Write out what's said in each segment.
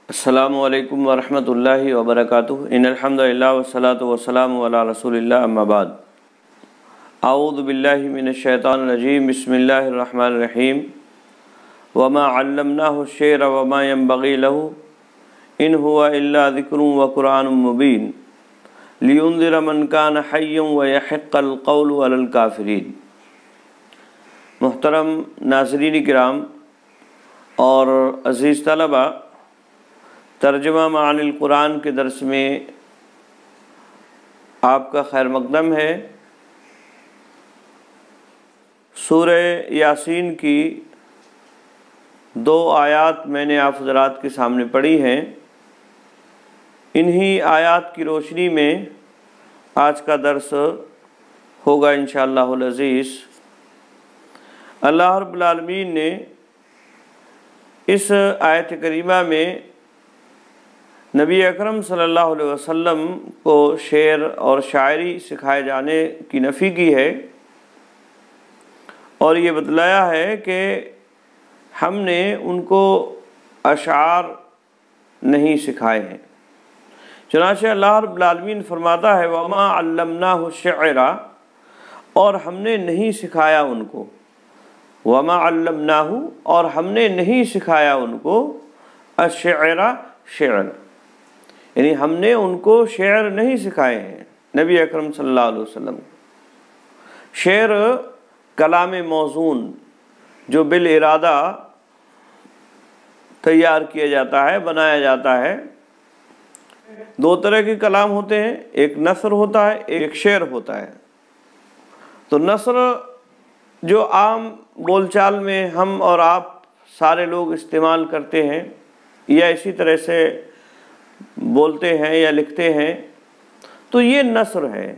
السلام علیکم ورحمۃ اللہ وبرکاتہ۔ ان الحمد للہ والصلاۃ والسلام علی رسول اللہ، اما بعد۔ اعوذ باللہ من الشیطان الرجیم، بسم اللہ الرحمن الرحیم۔ وما علمناہ الشعر وما ينبغی لہ ان هو الا ذکر وقرآن مبین لینذر من کان حیا ویحق القول علی الکافرین۔ محترم ناظرین کرام اور عزیز طلبہ، ترجمہ معانی القرآن کے درس میں آپ کا خیر مقدم ہے۔ سورہ یاسین کی 2 آیات میں نے آپ حضرات کے سامنے پڑھی ہیں۔ انہی آیات کی روشنی میں آج کا درس ہوگا انشاءاللہ العزیز۔ اللہ رب العالمین نے اس آیت کریمہ میں نبی اکرم صلی اللہ علیہ وسلم کو شعر اور شاعری سکھائے جانے کی نفی کی ہے، اور یہ بتلایا ہے کہ ہم نے ان کو اشعار نہیں سکھائے ہیں۔ چنانچہ اللہ رب العالمین فرماتا ہے وَمَا عَلَّمْنَاهُ الشِّعْرَ، اور ہم نے نہیں سکھایا ان کو، وَمَا عَلَّمْنَاهُ، اور ہم نے نہیں سکھایا ان کو، الشِّعْرَ، شعر، یعنی ہم نے ان کو شعر نہیں سکھائے ہیں نبی اکرم صلی اللہ علیہ وسلم۔ شعر کلام موزون جو بالارادہ تیار کیا جاتا ہے، بنایا جاتا ہے۔ 2 طرح کے کلام ہوتے ہیں، ایک نثر ہوتا ہے، ایک شعر ہوتا ہے۔ تو نثر جو عام بول چال میں ہم اور آپ سارے لوگ استعمال کرتے ہیں یا اسی طرح سے بولتے ہیں یا لکھتے ہیں، تو یہ نثر ہے۔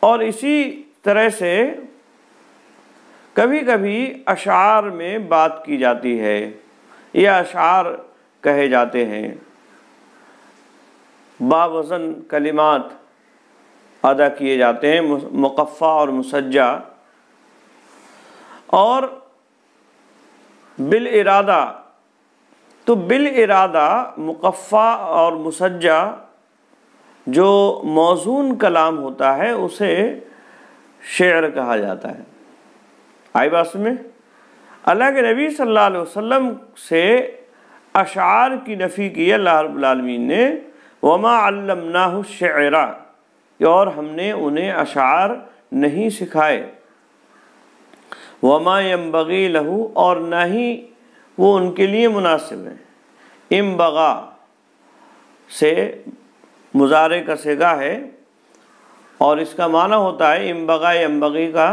اور اسی طرح سے کبھی کبھی اشعار میں بات کی جاتی ہے یا اشعار کہے جاتے ہیں، باوزن کلمات ادا کیے جاتے ہیں، مقفع اور مسجع، اور بالارادہ، تو بالارادہ مقفع اور مسجع جو موزون کلام ہوتا ہے اسے شعر کہا جاتا ہے۔ آئی بات میں؟ اللہ کے نبی صلی اللہ علیہ وسلم سے اشعار کی نفی کی اللہ رب العالمین نے، وَمَا عَلَّمْنَاهُ الشِّعْرَ، اور ہم نے انہیں اشعار نہیں سکھائے، وَمَا يَنبَغِي لَهُ، اور نہ ہی وہ ان کے لیے مناسب ہے۔ انبغا سے مضارع کا صیغہ ہے، اور اس کا معنی ہوتا ہے انبغا ینبغی کا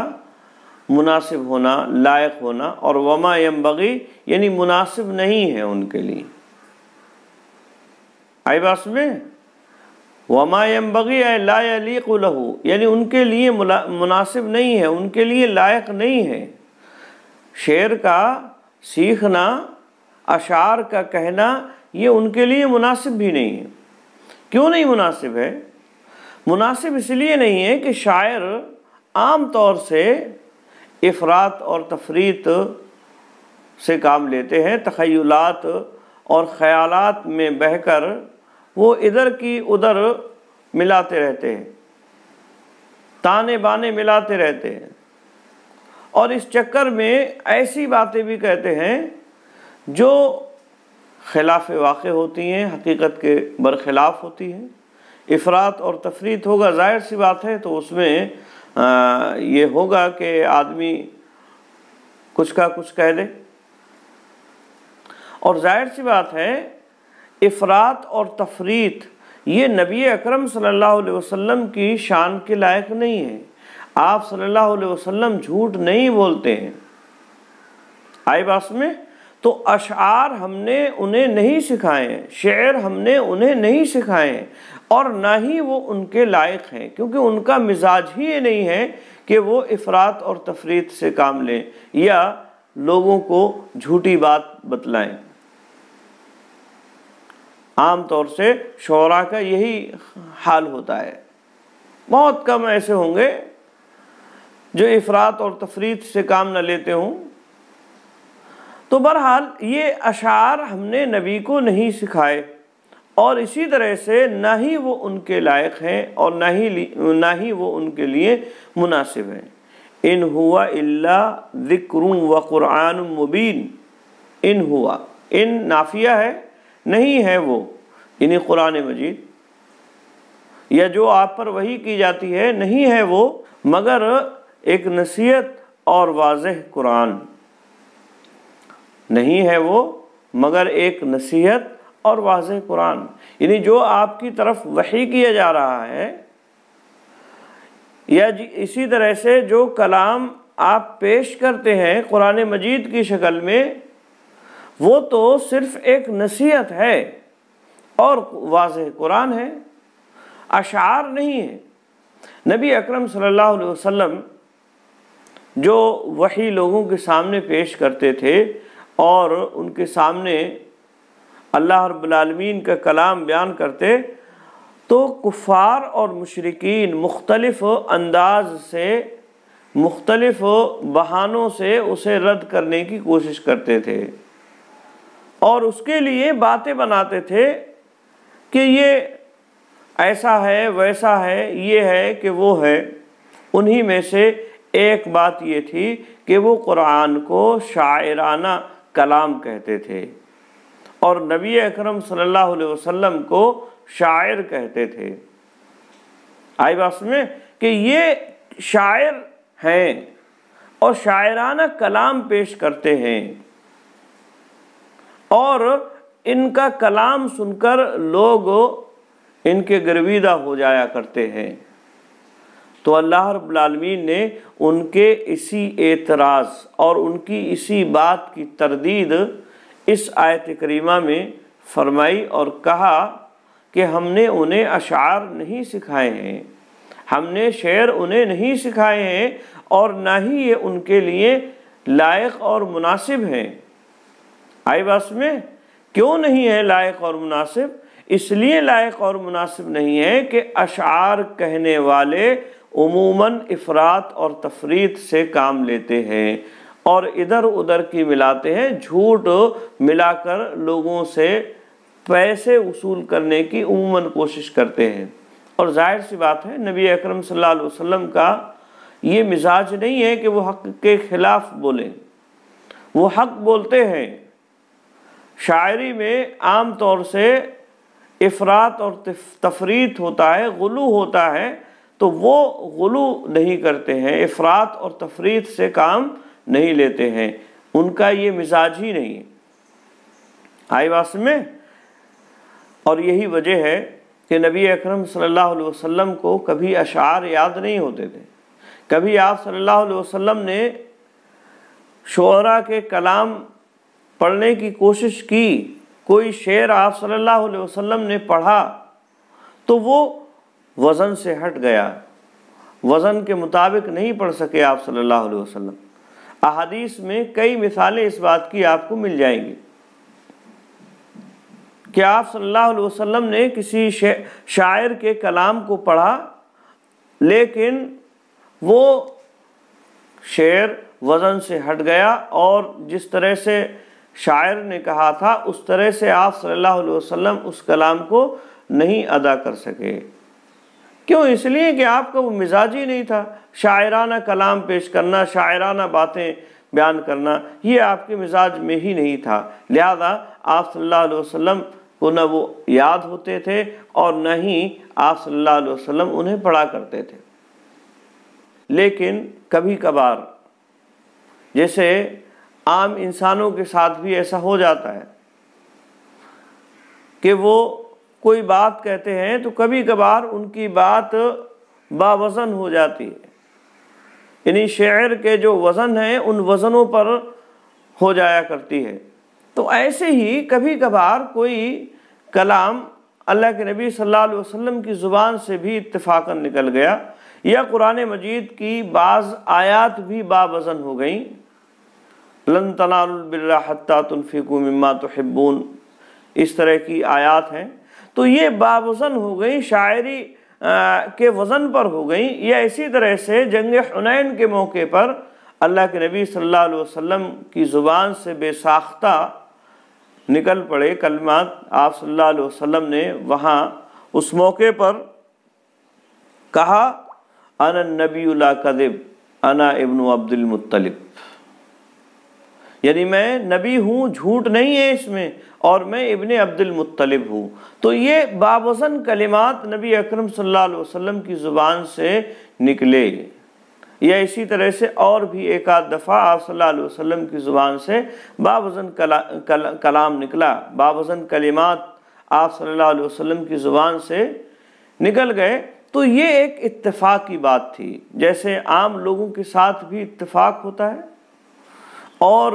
مناسب ہونا، لائق ہونا، اور وما ینبغی یعنی مناسب نہیں ہے ان کے لیے۔ آئی بات میں؟ وما ینبغی اے لا یلیق لہ، یعنی ان کے لیے مناسب نہیں ہے، ان کے لیے لائق نہیں ہے۔ شعر کا سیکھنا، اشعار کا کہنا، یہ ان کے لیے مناسب بھی نہیں ہے۔ کیوں نہیں مناسب ہے؟ مناسب اس لیے نہیں ہے کہ شاعر عام طور سے افراط اور تفریط سے کام لیتے ہیں، تخیلات اور خیالات میں بہہ کر وہ ادھر کی ادھر ملاتے رہتے ہیں، تانے بانے ملاتے رہتے ہیں، اور اس چکر میں ایسی باتیں بھی کہتے ہیں جو خلاف واقع ہوتی ہیں، حقیقت کے برخلاف ہوتی ہیں۔ افراط اور تفریط ہوگا، ظاہر سی بات ہے، تو اس میں یہ ہوگا کہ آدمی کچھ کا کچھ کہہ دے، اور ظاہر سی بات ہے افراط اور تفریط یہ نبی اکرم صلی اللہ علیہ وسلم کی شان کے لائق نہیں ہے۔ آپ صلی اللہ علیہ وسلم جھوٹ نہیں بولتے ہیں۔ آئی بات میں؟ تو اشعار ہم نے انہیں نہیں سکھائے ہیں، شعر ہم نے انہیں نہیں سکھائے ہیں، اور نہ ہی وہ ان کے لائق ہیں، کیونکہ ان کا مزاج ہی یہ نہیں ہے کہ وہ افراط اور تفریط سے کام لیں یا لوگوں کو جھوٹی بات بتلائیں۔ عام طور سے شعراء کا یہی حال ہوتا ہے، بہت کم ایسے ہوں گے جو افراط اور تفریط سے کام نہ لیتے ہوں۔ تو بہرحال یہ اشعار ہم نے نبی کو نہیں سکھائے، اور اسی طرح سے نہ ہی وہ ان کے لائق ہیں اور نہ ہی وہ ان کے لیے مناسب ہیں۔ ان ہوا الا ذکر و قرآن مبین، ان ہوا، ان نافیہ ہے، نہیں ہے وہ، یعنی قرآن مجید یا جو آپ پر وحی کی جاتی ہے، نہیں ہے وہ مگر ایک نصیحت اور واضح قرآن، نہیں ہے وہ مگر ایک نصیحت اور واضح قرآن، یعنی جو آپ کی طرف وحی کیا جا رہا ہے، یا اسی طرح سے جو کلام آپ پیش کرتے ہیں قرآن مجید کی شکل میں، وہ تو صرف ایک نصیحت ہے اور واضح قرآن ہے، اشعار نہیں ہے۔ نبی اکرم صلی اللہ علیہ وسلم جو وحی لوگوں کے سامنے پیش کرتے تھے اور ان کے سامنے اللہ رب العالمین کا کلام بیان کرتے، تو کفار اور مشرکین مختلف انداز سے، مختلف بہانوں سے اسے رد کرنے کی کوشش کرتے تھے، اور اس کے لیے باتیں بناتے تھے کہ یہ ایسا ہے، ویسا ہے، یہ ہے کہ وہ ہے۔ انہی میں سے ایک بات یہ تھی کہ وہ قرآن کو شاعرانہ کلام کہتے تھے، اور نبی اکرم صلی اللہ علیہ وسلم کو شاعر کہتے تھے۔ آئی بات میں کہ یہ شاعر ہیں اور شاعرانہ کلام پیش کرتے ہیں، اور ان کا کلام سن کر لوگ ان کے گرویدہ ہو جایا کرتے ہیں۔ تو اللہ رب العالمین نے ان کے اسی اعتراض اور ان کی اسی بات کی تردید اس آیت کریمہ میں فرمائی اور کہا کہ ہم نے انہیں اشعار نہیں سکھائے ہیں، ہم نے شعر انہیں نہیں سکھائے ہیں، اور نہ ہی یہ ان کے لیے لائق اور مناسب ہیں۔ آئی بات میں کیوں نہیں ہے لائق اور مناسب؟ اس لیے لائق اور مناسب نہیں ہے کہ اشعار کہنے والے عموماً افراط اور تفریط سے کام لیتے ہیں اور ادھر ادھر کی ملاتے ہیں، جھوٹ ملا کر لوگوں سے پیسے وصول کرنے کی عموماً کوشش کرتے ہیں۔ اور ظاہر سی بات ہے نبی اکرم صلی اللہ علیہ وسلم کا یہ مزاج نہیں ہے کہ وہ حق کے خلاف بولیں، وہ حق بولتے ہیں۔ شاعری میں عام طور سے افراط اور تفریط ہوتا ہے، غلو ہوتا ہے، تو وہ غلو نہیں کرتے ہیں، افراط اور تفریط سے کام نہیں لیتے ہیں، ان کا یہ مزاج ہی نہیں ہے۔ آئی بات میں؟ اور یہی وجہ ہے کہ نبی اکرم صلی اللہ علیہ وسلم کو کبھی اشعار یاد نہیں ہوتے تھے۔ کبھی آپ صلی اللہ علیہ وسلم نے شعراء کے کلام پڑھنے کی کوشش کی، کوئی شعر آپ صلی اللہ علیہ وسلم نے پڑھا تو وہ وزن سے ہٹ گیا، وزن کے مطابق نہیں پڑھ سکے آپ صلی اللہ علیہ وسلم۔ احادیث میں کئی مثالیں اس بات کی آپ کو مل جائیں گی کہ آپ صلی اللہ علیہ وسلم نے کسی شاعر کے کلام کو پڑھا، لیکن وہ شعر وزن سے ہٹ گیا اور جس طرح سے شاعر نے کہا تھا اس طرح سے آپ صلی اللہ علیہ وسلم اس کلام کو نہیں ادا کر سکے۔ کیوں؟ اس لیے کہ آپ کا وہ مزاج ہی نہیں تھا، شاعرانہ کلام پیش کرنا، شاعرانہ باتیں بیان کرنا، یہ آپ کے مزاج میں ہی نہیں تھا، لہذا آپ صلی اللہ علیہ وسلم کو نہ وہ یاد ہوتے تھے اور نہ ہی آپ صلی اللہ علیہ وسلم انہیں پڑھا کرتے تھے۔ لیکن کبھی کبھار جیسے عام انسانوں کے ساتھ بھی ایسا ہو جاتا ہے کہ وہ کوئی بات کہتے ہیں تو کبھی کبھار ان کی بات باوزن ہو جاتی ہے، یعنی شعر کے جو وزن ہیں ان وزنوں پر ہو جایا کرتی ہے۔ تو ایسے ہی کبھی کبھار کوئی کلام اللہ کے نبی صلی اللہ علیہ وسلم کی زبان سے بھی اتفاقاً نکل گیا، یا قرآن مجید کی بعض آیات بھی باوزن ہو گئیں، لن تنالوا البر حتی تنفقوا مما تحبون، اس طرح کی آیات ہیں، تو یہ باوزن ہو گئیں، شاعری کے وزن پر ہو گئیں۔ یا اسی طرح سے جنگ حنین کے موقع پر اللہ کے نبی صلی اللہ علیہ وسلم کی زبان سے بے ساختہ نکل پڑے کلمات، آپ صلی اللہ علیہ وسلم نے وہاں اس موقع پر کہا انا النبی لا کذب انا ابن عبد المطلب، یعنی میں نبی ہوں، جھوٹ نہیں ہے اس میں، اور میں ابن عبد المطلب ہوں۔ تو یہ باوزن کلمات نبی اکرم صلی اللہ علیہ وسلم کی زبان سے نکلے، یا اسی طرح سے اور بھی ایک آدھ دفعہ آپ صلی اللہ علیہ وسلم کی زبان سے باوزن کلام نکلا، باوزن کلمات آپ صلی اللہ علیہ وسلم کی زبان سے نکل گئے۔ تو یہ ایک اتفاق کی بات تھی، جیسے عام لوگوں کے ساتھ بھی اتفاق ہوتا ہے، اور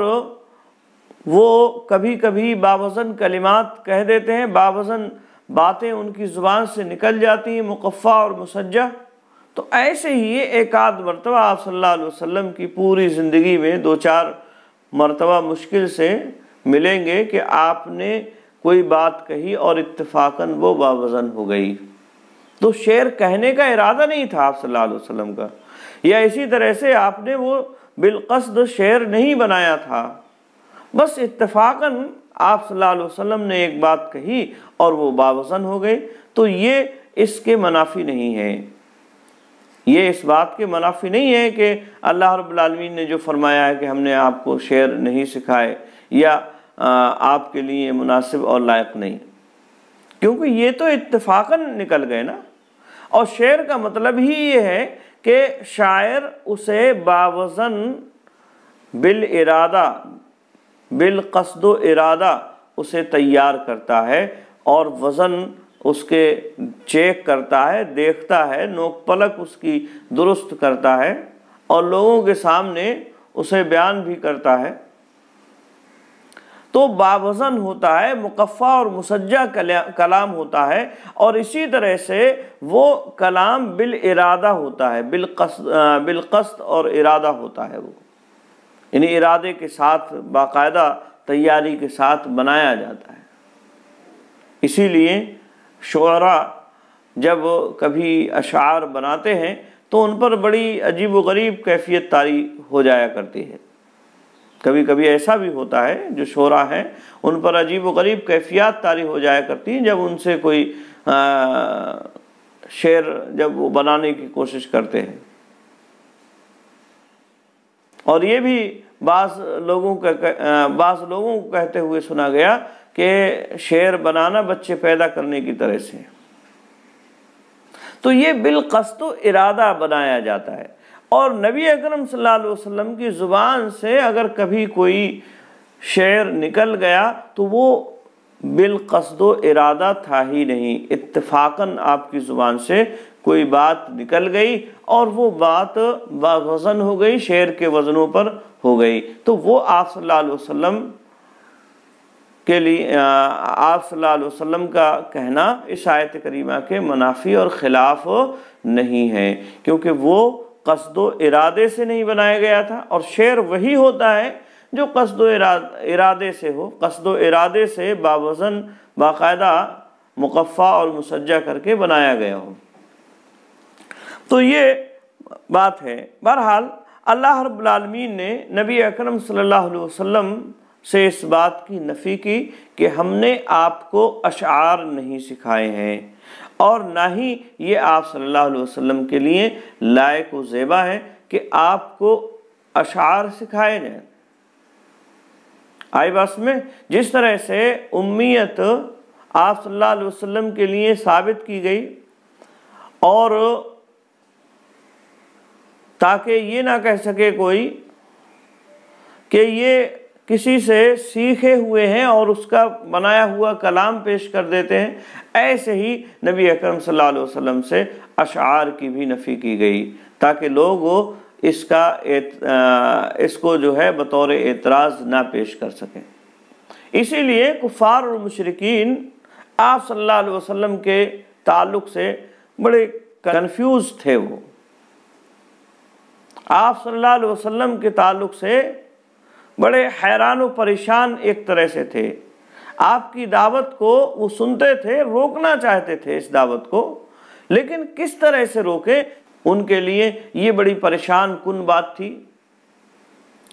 وہ کبھی کبھی باوزن کلمات کہہ دیتے ہیں، باوزن باتیں ان کی زبان سے نکل جاتی ہیں، مقفع اور مسجع۔ تو ایسے ہی ایک آدھ مرتبہ آپ صلی اللہ علیہ وسلم کی پوری زندگی میں 2-4 مرتبہ مشکل سے ملیں گے کہ آپ نے کوئی بات کہی اور اتفاقاً وہ باوزن ہو گئی۔ تو شعر کہنے کا ارادہ نہیں تھا آپ صلی اللہ علیہ وسلم کا، یا اسی طرح سے آپ نے وہ بالقصد شعر نہیں بنایا تھا، بس اتفاقاً آپ صلی اللہ علیہ وسلم نے ایک بات کہی اور وہ باوزن ہو گئی۔ تو یہ اس کے منافی نہیں ہے، یہ اس بات کے منافی نہیں ہے کہ اللہ رب العالمین نے جو فرمایا ہے کہ ہم نے آپ کو شعر نہیں سکھائے یا آپ کے لیے مناسب اور لائق نہیں، کیونکہ یہ تو اتفاقاً نکل گئے نا۔ اور شعر کا مطلب ہی یہ ہے کہ شاعر اسے باوزن بالارادہ، بالقصد و ارادہ اسے تیار کرتا ہے، اور وزن اس کے چیک کرتا ہے، دیکھتا ہے، نوک پلک اس کی درست کرتا ہے، اور لوگوں کے سامنے اسے بیان بھی کرتا ہے۔ تو باوزن ہوتا ہے، مقفع اور مسجع کلام ہوتا ہے، اور اسی طرح سے وہ کلام بالارادہ ہوتا ہے، بالقصد اور ارادہ ہوتا ہے، وہ یعنی ارادے کے ساتھ، باقاعدہ تیاری کے ساتھ بنایا جاتا ہے۔ اسی لیے شعراء جب کبھی اشعار بناتے ہیں تو ان پر بڑی عجیب و غریب کیفیت طاری ہو جایا کرتی ہے۔ کبھی کبھی ایسا بھی ہوتا ہے جو شعراء ہیں ان پر عجیب و غریب کیفیات طاری ہو جایا کرتی ہیں جب ان سے کوئی شعر جب وہ بنانے کی کوشش کرتے ہیں۔ اور یہ بھی بعض لوگوں کو کہتے ہوئے سنا گیا کہ شعر بنانا بچے پیدا کرنے کی طرح سے، تو یہ بالقصد و ارادہ بنایا جاتا ہے۔ اور نبی اکرم صلی اللہ علیہ وسلم کی زبان سے اگر کبھی کوئی شعر نکل گیا تو وہ بالقصد و ارادہ تھا ہی نہیں، اتفاقاً آپ کی زبان سے کوئی بات نکل گئی اور وہ بات باوزن ہو گئی، شعر کے وزنوں پر ہو گئی، تو وہ آپ صلی اللہ علیہ وسلم کے لیے آپ صلی اللہ علیہ وسلم کا کہنا اس آیت کریمہ کے منافی اور خلاف نہیں ہے، کیونکہ وہ قصد و ارادے سے نہیں بنایا گیا تھا، اور شعر وہی ہوتا ہے جو قصد و ارادے سے ہو، قصد و ارادے سے باوزن، باقاعدہ مقفع اور مسجع کر کے بنایا گیا ہو۔ تو یہ بات ہے۔ بہرحال اللہ رب العالمین نے نبی اکرم صلی اللہ علیہ وسلم سے اس بات کی نفی کی کہ ہم نے آپ کو اشعار نہیں سکھائے ہیں، اور نہ ہی یہ آپ صلی اللہ علیہ وسلم کے لیے لائق و زیبا ہے کہ آپ کو اشعار سکھائے جائیں۔ آئی بات میں جس طرح سے امیت آپ صلی اللہ علیہ وسلم کے لیے ثابت کی گئی، اور تاکہ یہ نہ کہہ سکے کوئی کہ یہ کسی سے سیکھے ہوئے ہیں اور اس کا بنایا ہوا کلام پیش کر دیتے ہیں، ایسے ہی نبی اکرم صلی اللہ علیہ وسلم سے اشعار کی بھی نفی کی گئی تاکہ لوگ اس کو جو ہے بطور اعتراض نہ پیش کر سکیں۔ اسی لیے کفار اور مشرکین آپ صلی اللہ علیہ وسلم کے تعلق سے بڑے کنفیوز تھے، وہ آپ صلی اللہ علیہ وسلم کے تعلق سے بڑے حیران و پریشان ایک طرح سے تھے۔ آپ کی دعوت کو وہ سنتے تھے، روکنا چاہتے تھے اس دعوت کو، لیکن کس طرح سے روکے، ان کے لیے یہ بڑی پریشان کن بات تھی۔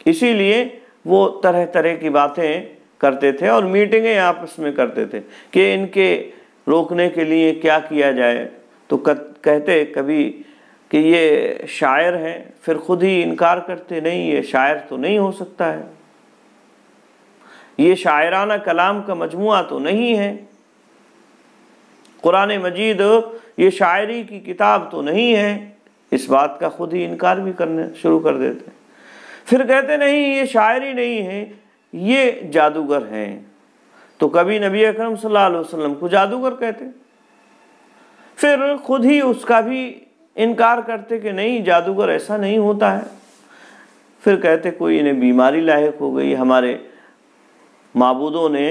اسی لیے وہ طرح طرح کی باتیں کرتے تھے اور میٹنگیں آپس میں کرتے تھے کہ ان کے روکنے کے لیے کیا کیا جائے. تو کہتے کبھی کہ یہ شاعر ہیں، پھر خود ہی انکار کرتے نہیں یہ شاعر تو نہیں ہو سکتا ہے، یہ شاعرانہ کلام کا مجموعہ تو نہیں ہے، قرآن مجید یہ شاعری کی کتاب تو نہیں ہے. اس بات کا خود ہی انکار بھی کرنے شروع کر دیتے. پھر کہتے نہیں یہ شاعری نہیں ہے، یہ جادوگر ہیں. تو کبھی نبی اکرم صلی اللہ علیہ وسلم کو جادوگر کہتے، پھر خود ہی اس کا بھی انکار کرتے کہ نہیں جادوگر ایسا نہیں ہوتا ہے. پھر کہتے کوئی انہیں بیماری لاحق ہو گئی، ہمارے معبودوں نے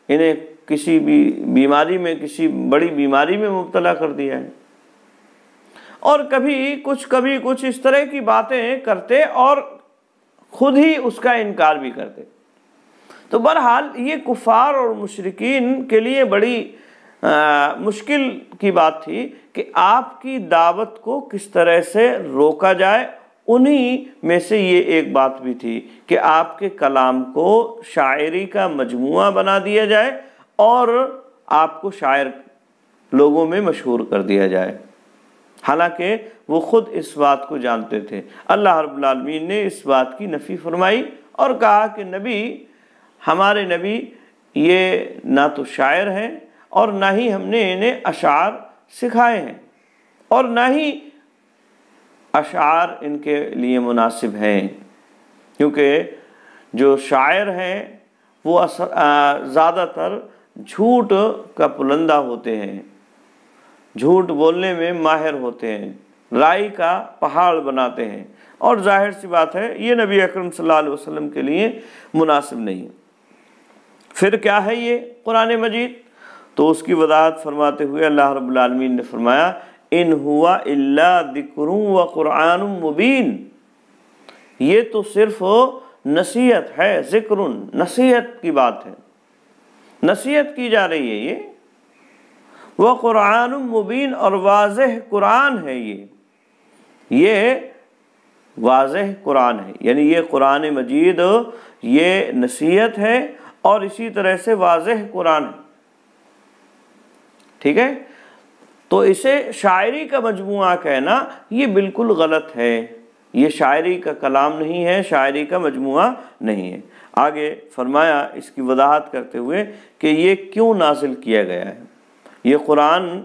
انہیں کسی بھی بیماری میں، کسی بڑی بیماری میں مبتلا کر دیا ہے. اور کبھی کچھ اس طرح کی باتیں کرتے اور خود ہی اس کا انکار بھی کرتے. تو بہرحال یہ کفار اور مشرکین کے لیے بڑی مشکل کی بات تھی کہ آپ کی دعوت کو کس طرح سے روکا جائے. انہی میں سے یہ ایک بات بھی تھی کہ آپ کے کلام کو شاعری کا مجموعہ بنا دیا جائے اور آپ کو شاعر لوگوں میں مشہور کر دیا جائے. حالانکہ وہ خود اس بات کو جانتے تھے. اللہ رب العالمین نے اس بات کی نفی فرمائی اور کہا کہ نبی، ہمارے نبی یہ نہ تو شاعر ہیں اور نہ ہی ہم نے انہیں اشعار سکھائے ہیں اور نہ ہی اشعار ان کے لیے مناسب ہیں، کیونکہ جو شاعر ہیں وہ زیادہ تر جھوٹ کا پلندہ ہوتے ہیں، جھوٹ بولنے میں ماہر ہوتے ہیں، رائی کا پہاڑ بناتے ہیں، اور ظاہر سی بات ہے یہ نبی اکرم صلی اللہ علیہ وسلم کے لیے مناسب نہیں. پھر کیا ہے یہ قرآن مجید؟ تو اس کی وضاحت فرماتے ہوئے اللہ رب العالمین نے فرمایا ان ہوا الا ذکر و قرآن مبین، یہ تو صرف نصیحت ہے، ذکر نصیحت کی بات ہے، نصیحت کی جا رہی ہے یہ، وہ قرآن مبین اور واضح قرآن ہے، یہ واضح قرآن ہے، یعنی یہ قرآن مجید یہ نصیحت ہے اور اسی طرح سے واضح قرآن ہے. ٹھیک ہے، تو اسے شاعری کا مجموعہ کہنا یہ بالکل غلط ہے، یہ شاعری کا کلام نہیں ہے، شاعری کا مجموعہ نہیں ہے. آگے فرمایا اس کی وضاحت کرتے ہوئے کہ یہ کیوں نازل کیا گیا ہے، یہ قرآن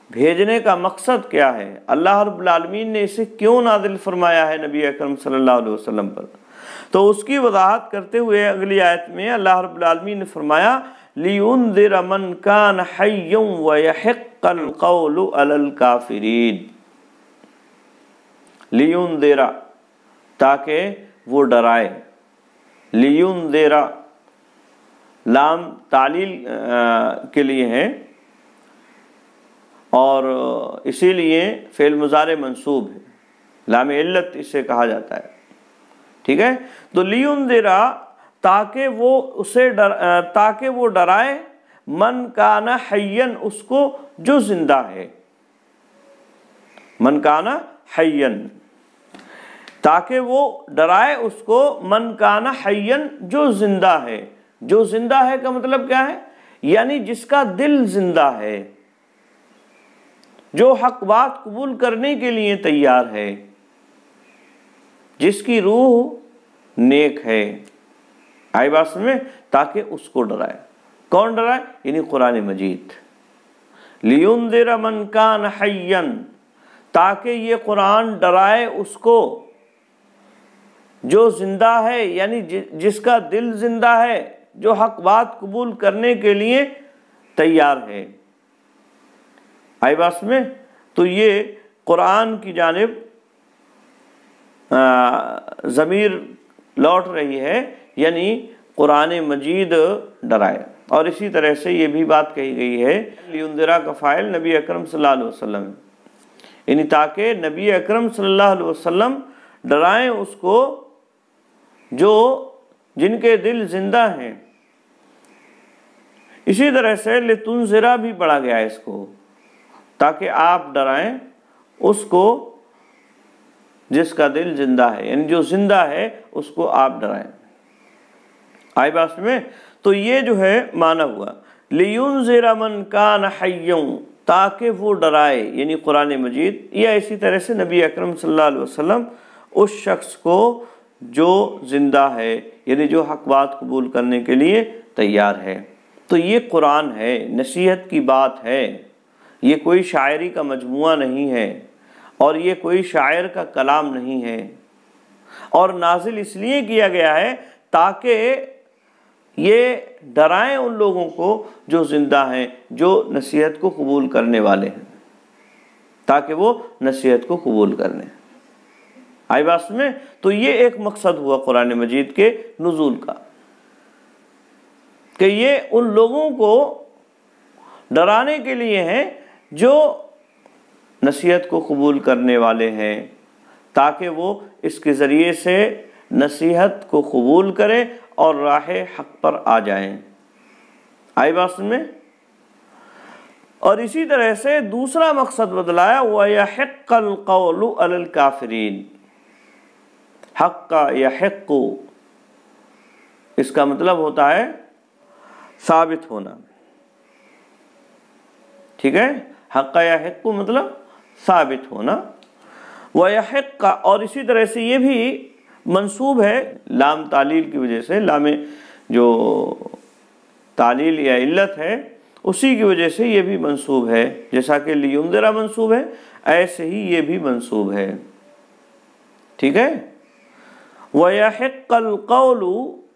بھیجنے کا مقصد کیا ہے، اللہ رب العالمین نے اسے کیوں نازل فرمایا ہے نبی اکرم صلی اللہ علیہ وسلم پر. تو اس کی وضاحت کرتے ہوئے اگلی آیت میں اللہ رب العالمین نے فرمایا لِيُنذِرَ مَنْ كَانَ حَيًّا وَيَحِقَّ الْقَوْلُ عَلَى الْكَافِرِينَ. لِيُنذِرَ تاکہ وہ ڈرائے، لِيُنذِرَ لام تعلیل کے لیے ہے اور اسی لیے فعل مضارع منصوب ہے، لام علت اسے کہا جاتا ہے. ٹھیک ہے، تو لِيُنذِرَ تاکہ وہ ڈرائے من کان حیًّا اس کو جو زندہ ہے، من کان حیًّا تاکہ وہ ڈرائے اس کو من کان حیًّا جو زندہ ہے. جو زندہ ہے کا مطلب کیا ہے؟ یعنی جس کا دل زندہ ہے، جو حق بات قبول کرنے کے لیے تیار ہے، جس کی روح نیک ہے. آئی بات سمجھ میں؟ تاکہ اس کو ڈرائے. کون ڈرائے؟ یعنی قرآن مجید. لِيُنذِرَ مَنْ كَانَ حَيًّا تاکہ یہ قرآن ڈرائے اس کو جو زندہ ہے، یعنی جس کا دل زندہ ہے، جو حق بات قبول کرنے کے لیے تیار ہے. آئی بات میں؟ تو یہ قرآن کی جانب ضمیر لوٹ رہی ہے، یعنی قرآن مجید ڈرائے. اور اسی طرح سے یہ بھی بات کہی گئی ہے لیندرا کا فاعل نبی اکرم صلی اللہ علیہ وسلم، یعنی تاکہ نبی اکرم صلی اللہ علیہ وسلم ڈرائیں اس کو جو جن کے دل زندہ ہیں. اسی طرح سے لتنذرا بھی پڑھا گیا ہے اس کو، تاکہ آپ ڈرائیں اس کو جس کا دل زندہ ہے، یعنی جو زندہ ہے اس کو آپ ڈرائیں۔ آئی بات میں؟ تو یہ جو ہے معنی ہوا لِيُنذِرَ مَنْ كَانَ حَيًّا، تاکہ وہ ڈرائے، یعنی قرآن مجید، یا اسی طرح سے نبی اکرم صلی اللہ علیہ وسلم اس شخص کو جو زندہ ہے، یعنی جو حق بات قبول کرنے کے لیے تیار ہے۔ تو یہ قرآن ہے، نصیحت کی بات ہے، یہ کوئی شاعری کا مجموعہ نہیں ہے، اور یہ کوئی شاعر کا کلام نہیں ہے، اور نازل اس لیے کیا گیا ہے تاکہ یہ ڈرائیں ان لوگوں کو جو زندہ ہیں، جو نصیحت کو قبول کرنے والے ہیں، تاکہ وہ نصیحت کو قبول کرنے۔ آئی بات میں؟ تو یہ ایک مقصد ہوا قرآن مجید کے نزول کا، کہ یہ ان لوگوں کو ڈرانے کے لیے ہیں جو نصیحت کو قبول کرنے والے ہیں، تاکہ وہ اس کے ذریعے سے نصیحت کو قبول کریں اور راہ حق پر آ جائیں۔ آئی بات میں؟ اور اسی طرح سے دوسرا مقصد بدلایا، وَيَحِقَّ الْقَوْلُ عَلَى الْكَافِرِينَ۔ حق کا یحق، اس کا مطلب ہوتا ہے ثابت ہونا، ٹھیک ہے؟ حق کا یحق مطلب ثابت ہونا، وَيَحِقَّ، اور اسی طرح سے یہ بھی منصوب ہے لام تعلیل کی وجہ سے، لام جو تعلیل یا علت ہے اسی کی وجہ سے یہ بھی منصوب ہے، جیسا کہ لِيُنذِرَ منصوب ہے، ایسے ہی یہ بھی منصوب ہے، ٹھیک ہے؟ وَيَحِقَّ الْقَوْلُ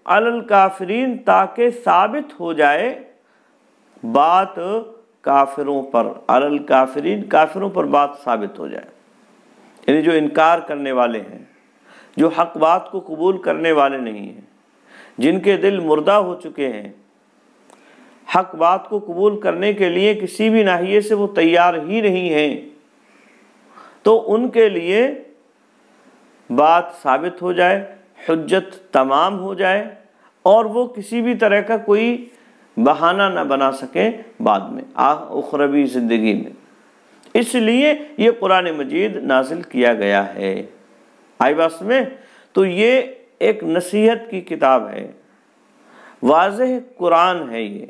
عَلَى الْكَافِرِينَ، تاکہ ثابت ہو جائے بات کافروں پر، علی الکافرین، کافروں پر بات ثابت ہو جائے، یعنی جو انکار کرنے والے ہیں، جو حق بات کو قبول کرنے والے نہیں ہیں، جن کے دل مردہ ہو چکے ہیں، حق بات کو قبول کرنے کے لیے کسی بھی ناحیے سے وہ تیار ہی نہیں ہیں، تو ان کے لیے بات ثابت ہو جائے، حجت تمام ہو جائے، اور وہ کسی بھی طرح کا کوئی بہانہ نہ بنا سکیں بعد میں اخروی زندگی میں۔ اس لیے یہ قرآن مجید نازل کیا گیا ہے۔ آئی بات میں؟ تو یہ ایک نصیحت کی کتاب ہے، واضح قرآن ہے یہ،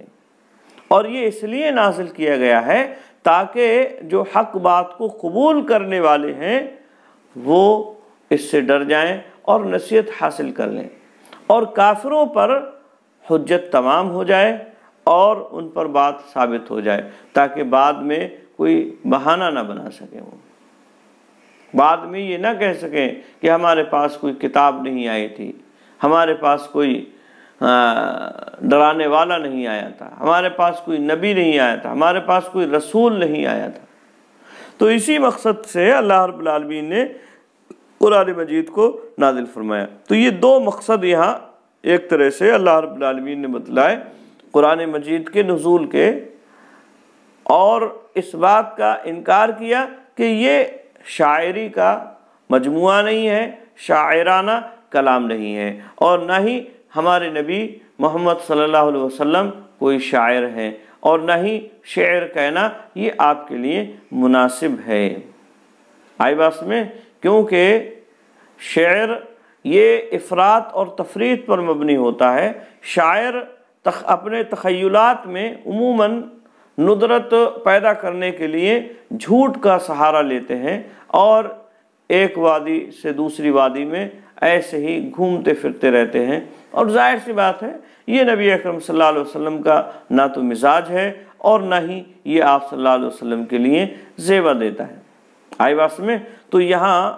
اور یہ اس لیے نازل کیا گیا ہے تاکہ جو حق بات کو قبول کرنے والے ہیں وہ اس سے ڈر جائیں اور نصیحت حاصل کر لیں، اور کافروں پر حجت تمام ہو جائے اور ان پر بات ثابت ہو جائے، تاکہ بعد میں کوئی بہانہ نہ بنا سکیں، وہ بعد میں یہ نہ کہہ سکیں کہ ہمارے پاس کوئی کتاب نہیں آئی تھی، ہمارے پاس کوئی ڈرانے والا نہیں آیا تھا، ہمارے پاس کوئی نبی نہیں آیا تھا، ہمارے پاس کوئی رسول نہیں آیا تھا۔ تو اسی مقصد سے اللہ رب العالمین نے قرآن مجید کو نازل فرمایا۔ تو یہ دو مقصد یہاں ایک طرح سے اللہ رب العالمین نے بتلائے قرآن مجید کے نزول کے، اور اس بات کا انکار کیا کہ یہ شاعری کا مجموعہ نہیں ہے، شاعرانہ کلام نہیں ہے، اور نہ ہی ہمارے نبی محمد صلی اللہ علیہ وسلم کوئی شاعر ہیں، اور نہ ہی شعر کہنا یہ آپ کے لیے مناسب ہے۔ آئی بات میں؟ کیونکہ شعر یہ افراط اور تفریط پر مبنی ہوتا ہے۔ شاعر اپنے تخیلات میں عموماً ندرت پیدا کرنے کے لیے جھوٹ کا سہارا لیتے ہیں، اور ایک وادی سے دوسری وادی میں ایسے ہی گھومتے پھرتے رہتے ہیں، اور ظاہر سی بات ہے یہ نبی اکرم صلی اللہ علیہ وسلم کا نہ تو مزاج ہے، اور نہ ہی یہ آپ صلی اللہ علیہ وسلم کے لیے زیبا دیتا ہے۔ آئی بات میں؟ تو یہاں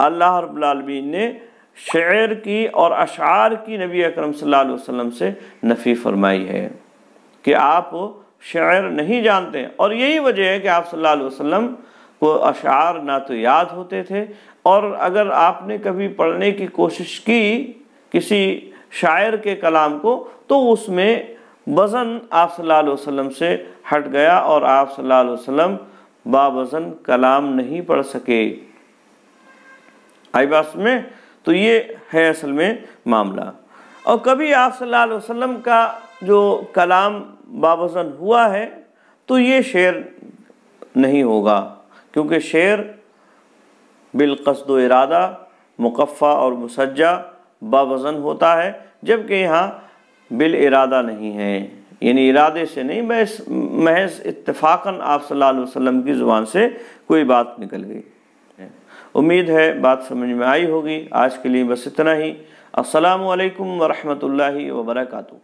اللہ رب العالمین نے شعر کی اور اشعار کی نبی اکرم صلی اللہ علیہ وسلم سے نفی فرمائی ہے کہ آپ شعر نہیں جانتے، اور یہی وجہ ہے کہ آپ صلی اللہ علیہ وسلم کو اشعار نہ تو یاد ہوتے تھے، اور اگر آپ نے کبھی پڑھنے کی کوشش کی کسی شاعر کے کلام کو تو اس میں وزن آپ صلی اللہ علیہ وسلم سے ہٹ گیا، اور آپ صلی اللہ علیہ وسلم باوزن کلام نہیں پڑھ سکے۔ آئی بات میں؟ تو یہ ہے اصل میں معاملہ۔ اور کبھی آپ صلی اللہ علیہ وسلم کا جو کلام باوزن ہوا ہے تو یہ شعر نہیں ہوگا، کیونکہ شعر بالقصد و ارادہ مقفع اور مسجع باوزن ہوتا ہے، جبکہ یہاں بالارادہ نہیں ہے، یعنی ارادے سے نہیں، بس محض اتفاقاً آپ صلی اللہ علیہ وسلم کی زبان سے کوئی بات نکل گئی۔ امید ہے بات سمجھ میں آئی ہوگی۔ آج کے لیے بس اتنا ہی۔ السلام علیکم ورحمۃ اللہ وبرکاتہ۔